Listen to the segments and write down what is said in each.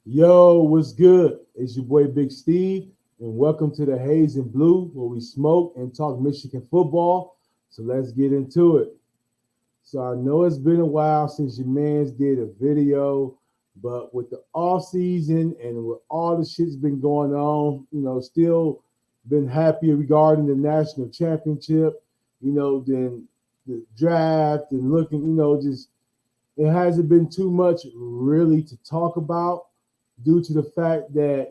Yo, what's good? It's your boy Big Steve, and welcome to the Haze and Blue, where we smoke and talk Michigan football. So let's get into it. So I know it's been a while since your man's did a video, but with the off season and with all the shit's been going on, still been happy regarding the national championship, then the draft and looking, just it hasn't been too much really to talk about due to the fact that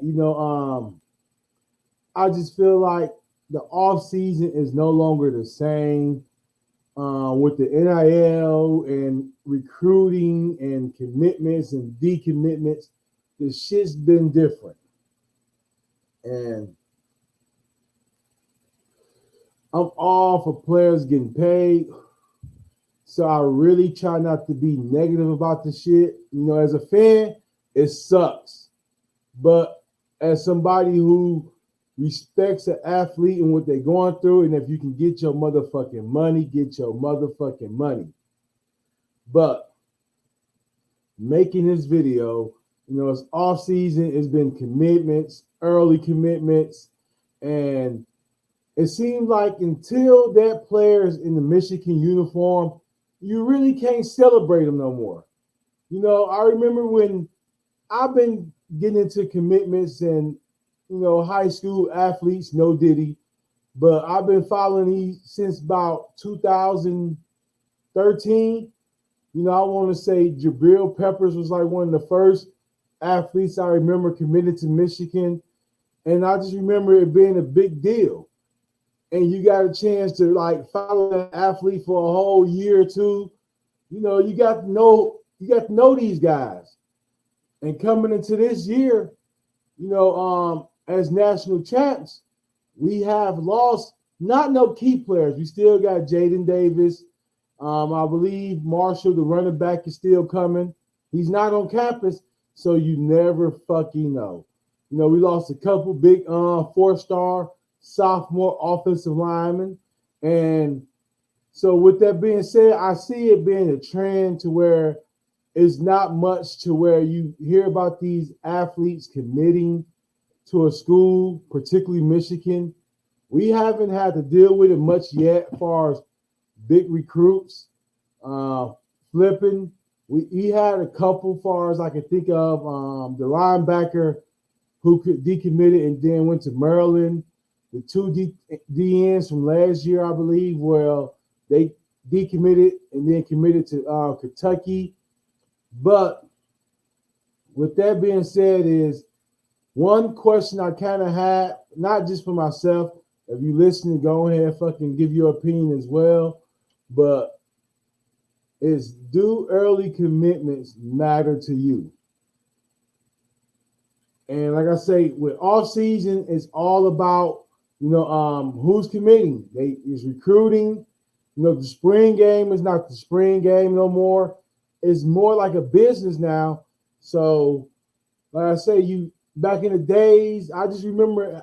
I just feel like the off season is no longer the same with the NIL and recruiting and commitments and decommitments. The shit's been different, and I'm all for players getting paid. So I really try not to be negative about the shit. As a fan, it sucks. But as somebody who respects an athlete and what they're going through, and if you can get your motherfucking money, get your motherfucking money. But making this video, it's off season, it's been commitments, early commitments, and it seems like until that player's in the Michigan uniform, you really can't celebrate them no more. I remember when I've been getting into commitments and high school athletes, no Diddy, but I've been following these since about 2013. I want to say Jabril Peppers was like one of the first athletes I remember committed to Michigan, and I just remember it being a big deal. And you got a chance to like follow that athlete for a whole year or two. You got to know these guys. And coming into this year, as national champs, we have lost not no key players. We still got Jaden Davis. I believe Marshall, the running back, is still coming. He's not on campus, so you never fucking know. We lost a couple big four-star sophomore offensive linemen. And so with that being said, I see it being a trend to where it's not much to where you hear about these athletes committing to a school, particularly Michigan. We haven't had to deal with it much yet as far as big recruits flipping. We had a couple far as I can think of. The linebacker who could decommitted and then went to Maryland. The two DNs from last year, I believe, well, they decommitted and then committed to Kentucky. But with that being said, is one question I kind of had, not just for myself. If you listen, go ahead and fucking give your opinion as well. But is do early commitments matter to you? And like I say, with off season, it's all about who's committing. They is recruiting. The spring game is not the spring game no more. It's more like a business now. So, like I say, you back in the days, I just remember,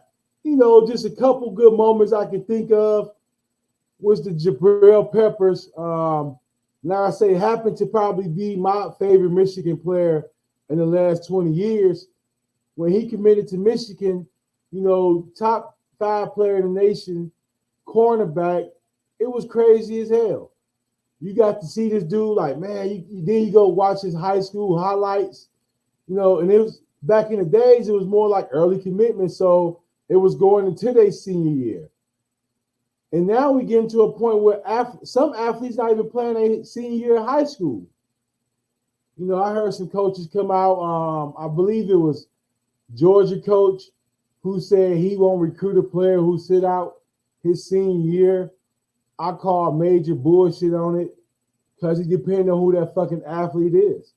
just a couple good moments I can think of was the Jabril Peppers. Now I say happened to probably be my favorite Michigan player in the last 20 years. When he committed to Michigan, top 5 player in the nation, cornerback, it was crazy as hell. You got to see this dude, like, man, then you go watch his high school highlights, and it was back in the days, it was more like early commitment. So it was going into their senior year. And now we get into a point where some athletes not even playing a senior year of high school. I heard some coaches come out. I believe it was Georgia coach who said he won't recruit a player who sit out his senior year. I call major bullshit on it because it depends on who that fucking athlete is.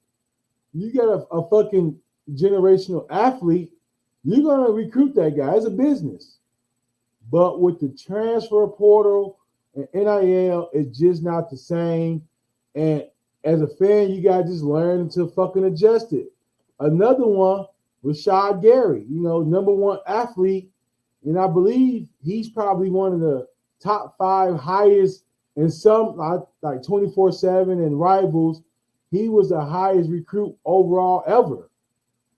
You got a fucking generational athlete, you're going to recruit that guy. It's a business. But with the transfer portal and NIL, it's just not the same. And as a fan, you got to just learn to fucking adjust it. Another one was Rashad Gary, number 1 athlete. And I believe he's probably one of the top 5 highest in some, like 24/7 and Rivals. He was the highest recruit overall ever.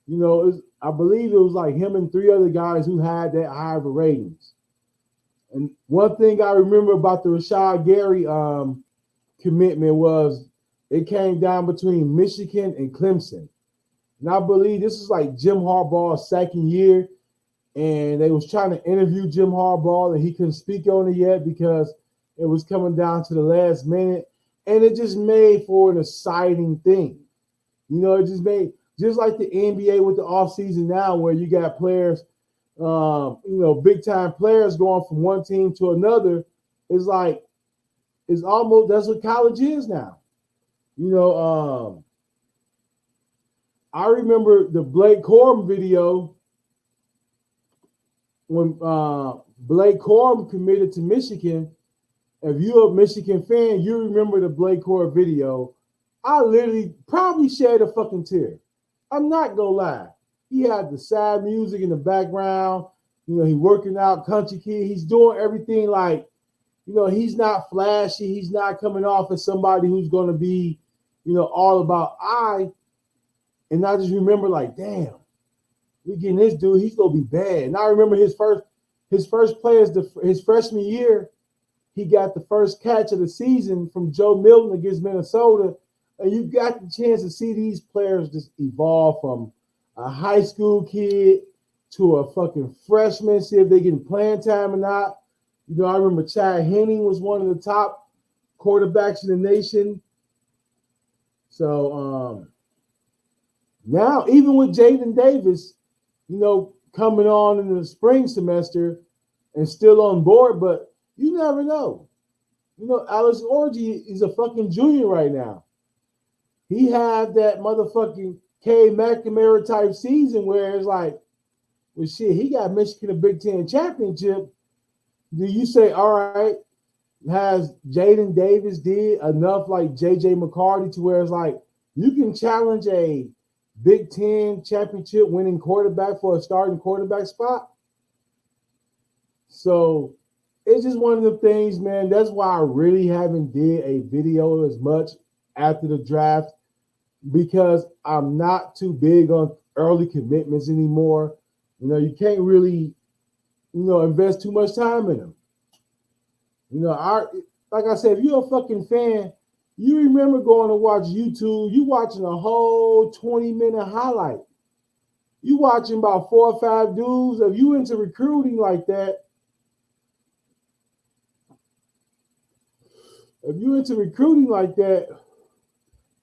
I believe it was like him and three other guys who had that high of a ratings. And one thing I remember about the Rashad Gary commitment was it came down between Michigan and Clemson. And I believe this is like Jim Harbaugh's second year, and they was trying to interview Jim Harbaugh, and he couldn't speak on it yet because it was coming down to the last minute, and it just made for an exciting thing. It just made just like the NBA with the offseason now, where you got players, big time players going from one team to another. It's almost that's what college is now. I remember the Blake Corum video when Blake Corum committed to Michigan. If you're a Michigan fan, you remember the Blake Corum video. I literally probably shed a fucking tear. I'm not gonna lie. He had the sad music in the background. He working out, country kid. He's doing everything like, he's not flashy. He's not coming off as somebody who's gonna be, all about I. And I just remember like, damn, we getting this dude. He's gonna be bad. And I remember his first play as his freshman year. He got the first catch of the season from Joe Milton against Minnesota. And you got the chance to see these players just evolve from a high school kid to a fucking freshman, see if they getting playing time or not. I remember Chad Henne was one of the top quarterbacks in the nation. So now, even with Jaden Davis, coming on in the spring semester and still on board, but you never know. Alex Orji is a fucking junior right now. He had that motherfucking K. McNamara type season where it's like, well, shit, he got Michigan a Big Ten championship. Do you say, all right, has Jaden Davis did enough like J.J. McCarty to where it's like you can challenge a Big Ten championship winning quarterback for a starting quarterback spot? So it's just one of the things, man. That's why I really haven't did a video as much after the draft, because I'm not too big on early commitments anymore. You can't really, invest too much time in them. Like I said, if you're a fucking fan, you remember going to watch YouTube, you watching a whole 20-minute highlight. You watching about 4 or 5 dudes. If you into recruiting like that,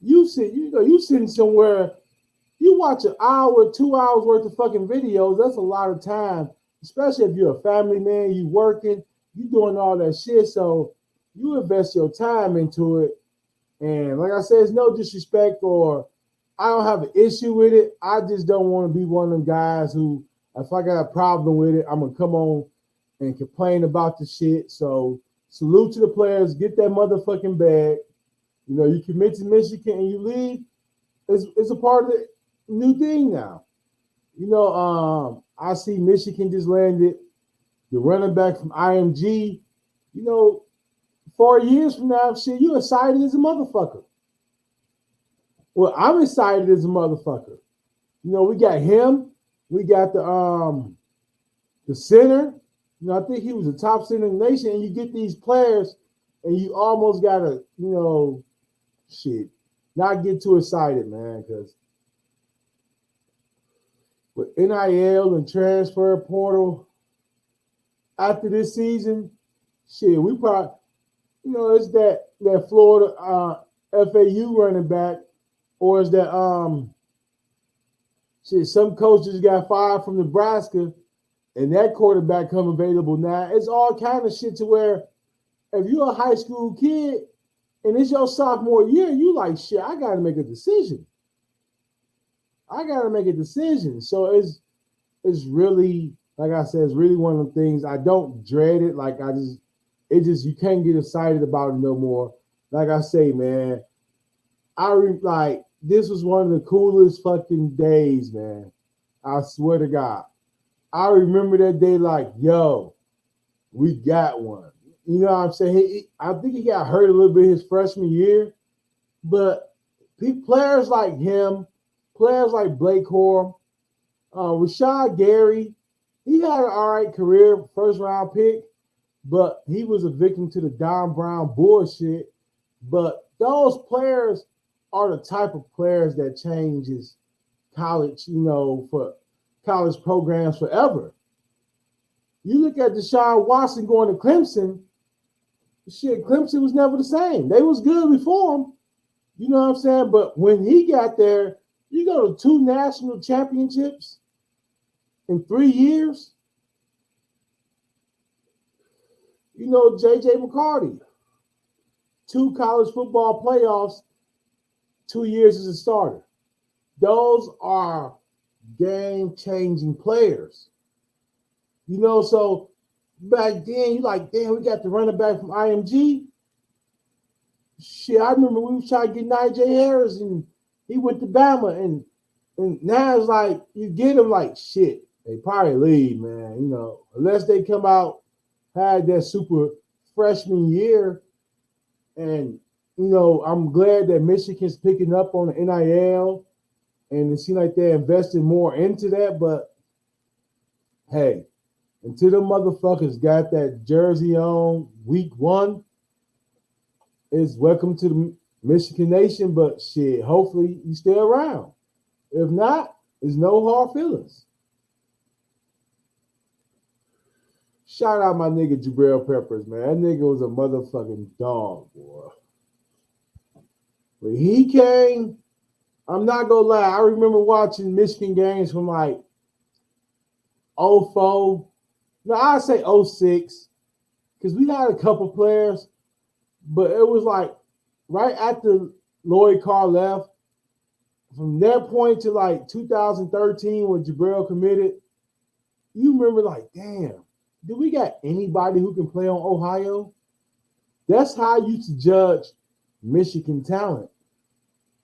you sitting somewhere, you watch an hour, 2 hours worth of fucking videos. That's a lot of time, especially if you're a family man, you working, you doing all that shit. So you invest your time into it. And like I said, it's no disrespect or I don't have an issue with it. I just don't want to be one of them guys who, if I got a problem with it, I'm going to come on and complain about the shit. So salute to the players. Get that motherfucking bag. You commit to Michigan and you leave. It's a part of the new thing now. I see Michigan just landed the running back from IMG. 4 years from now, shit, you excited as a motherfucker. Well, I'm excited as a motherfucker. We got him. We got the center. I think he was the top center in the nation. And you get these players, and you almost gotta, not get too excited, man. Because with NIL and transfer portal, after this season, shit, we probably, it's that Florida FAU running back, or is that some coaches got fired from Nebraska, and that quarterback come available now. It's all kind of shit to where if you're a high school kid and it's your sophomore year, you like, shit, I got to make a decision. So it's really, like I said, it's really one of the things. I don't dread it. Like you can't get excited about it no more. Like I say, man, this was one of the coolest fucking days, man. I swear to God. I remember that day like, yo, we got one. You know what I'm saying? I think he got hurt a little bit his freshman year, but players like him, players like Blake Corum, Rashad Gary, he had an all right career, first round pick, but he was a victim to the Don Brown bullshit. But those players are the type of players that changes college, for college programs forever. You look at Deshaun Watson going to Clemson, shit, Clemson was never the same. They was good before him, you know what I'm saying? But when he got there, you go to 2 national championships in 3 years. J.J. McCarty, 2 college football playoffs, 2 years as a starter. Those are game-changing players. So back then, you like, damn, we got the running back from IMG. Shit, I remember we was trying to get Najee Harris, and he went to Bama, and now it's like, you get him like, shit, they probably leave, man, unless they come out, had that super freshman year, and, I'm glad that Michigan's picking up on the NIL, and it seems like they're investing more into that, but, hey, until the motherfuckers got that jersey on week 1, it's welcome to the Michigan Nation, but shit, hopefully you stay around. If not, there's no hard feelings. Shout out my nigga Jabril Peppers, man. That nigga was a motherfucking dog, boy. When he came, I'm not gonna lie, I remember watching Michigan games from like 04. No, I'd say 06, because we had a couple players, but it was like right after Lloyd Carr left, from that point to like 2013 when Jabril committed, you remember like, damn, do we got anybody who can play on Ohio? That's how I used to judge Michigan talent.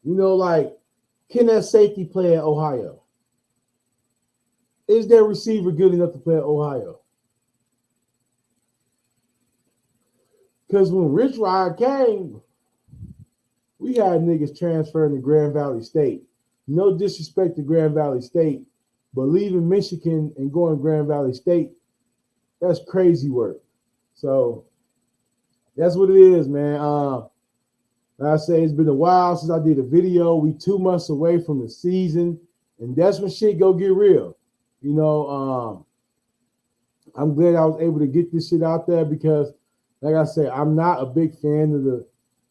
Like, can that safety play at Ohio? Is their receiver good enough to play at Ohio? Because when Rich Rod came, we had niggas transferring to Grand Valley State. No disrespect to Grand Valley State, but leaving Michigan and going to Grand Valley State, that's crazy work. So that's what it is, man. Like I say, it's been a while since I did a video. We 2 months away from the season, and that's when shit go get real. I'm glad I was able to get this shit out there because, like I said, I'm not a big fan of the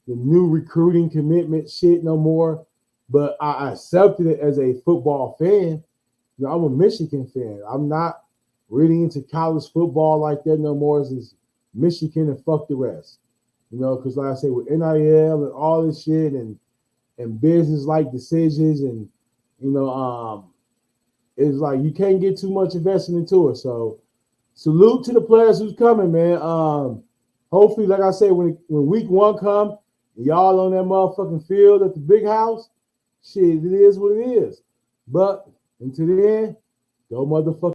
new recruiting commitment shit no more, but I accepted it as a football fan. I'm a Michigan fan. I'm not really into college football like that no more. It's Michigan and fuck the rest. Because like I say, with NIL and all this shit and business-like decisions and, it's like you can't get too much invested into it. So salute to the players who's coming, man. Hopefully, like I said, when week 1 come, y'all on that motherfucking field at the big house, shit, it is what it is. But until then, go motherfucker.